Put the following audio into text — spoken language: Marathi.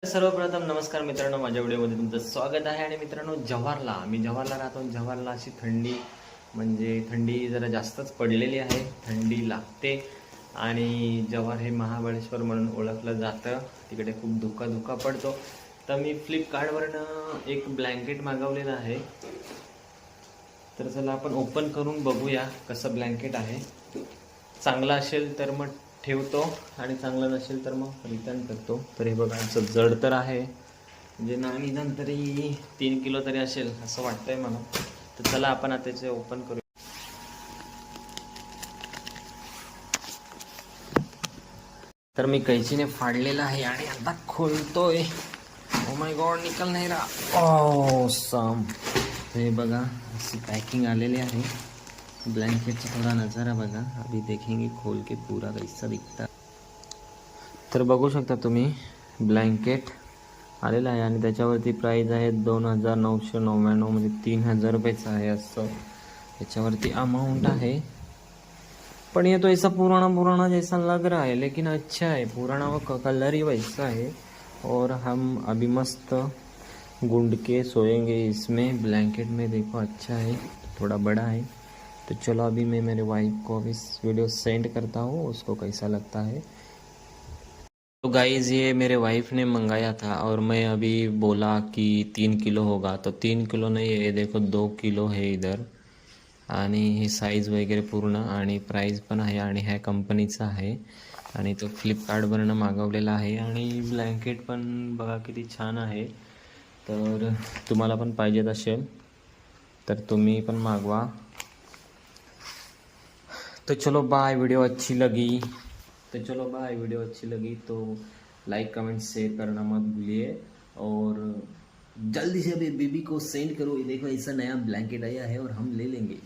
सर्वप्रथम नमस्कार मित्रांनो, माझ्या व्हिडिओमध्ये तुमचं स्वागत आहे. आणि मित्रांनो, मी जव्हारला राहतो. जव्हारला अशी थंडी म्हणजे थंडी जरा जास्तच पडलेली आहे, थंडी लागते. आणि जव्हार हे महाबळेश्वर म्हणून ओळखलं जातं, तिकडे खूप धुका पडतो. तर मी फ्लिपकार्टवरनं एक ब्लँकेट मागवलेलं आहे. तर चला आपण ओपन करून बघूया कसं ब्लँकेट आहे. चांगला असेल तर मग ठेवतो आणि चांगलं नसेल तर मग रिटर्न करतो. तर हे बघा, आमचं जड तर आहे, म्हणजे निदान तरी 3 किलो तरी असेल असं वाटतंय मला. तर चला आपण आता त्याचे ओपन करू. तर मी कैचीने फाडलेलं आहे आणि आता खोलतोय. ओ माय गॉड, निकल नाही रहा. ऑसम. हे बघा, अशी पॅकिंग आलेली आहे. ब्लैंकेट थोड़ा नज़ारा बघा, अभी देखेंगे खोल के पूरा कैसा दिखता. तर बघू शकता तुम्ही, ब्लँकेट आलेला आहे आणि त्याच्यावरती प्राइस आहे 2999, म्हणजे 3000 रुपयेचं आहे असं त्याच्यावरती अमाउंट आहे. पण ये तो ऐसा पुराना जैसा लग रहा है, लेकिन अच्छा है. पुराना वो कलर ही वैसा है. और हम अभी मस्त गुंड के सोएंगे इसमें. ब्लैंकेट में देखो अच्छा है, थोड़ा बड़ा है. तो चलो अभी मैं मेरे वाइफ को अभी वीडियो सेंड करता हूँ, उसको कैसा लगता है. तो गाइज़, ये मेरे वाइफ ने मंगाया था और मैं अभी बोला कि 3 किलो होगा, तो 3 किलो नहीं है, ये देखो 2 किलो है इधर. आणि हे साईज वगैरे पूर्ण आणि प्राईस पण आहे आणि ह्या कंपनीचा आहे. आणि तो फ्लिपकार्टवरनं मागवलेला आहे. आणि ब्लँकेट पण बघा किती छान आहे. तर तुम्हाला पण पाहिजेत असेल तर तुम्ही पण मागवा. तो चलो बाय, वीडियो अच्छी लगी तो लाइक कमेंट शेयर करना मत भूलिए. और जल्दी से अभी बेबी को सेंड करो. ये देखो, ऐसा नया ब्लैंकेट आया है और हम ले लेंगे.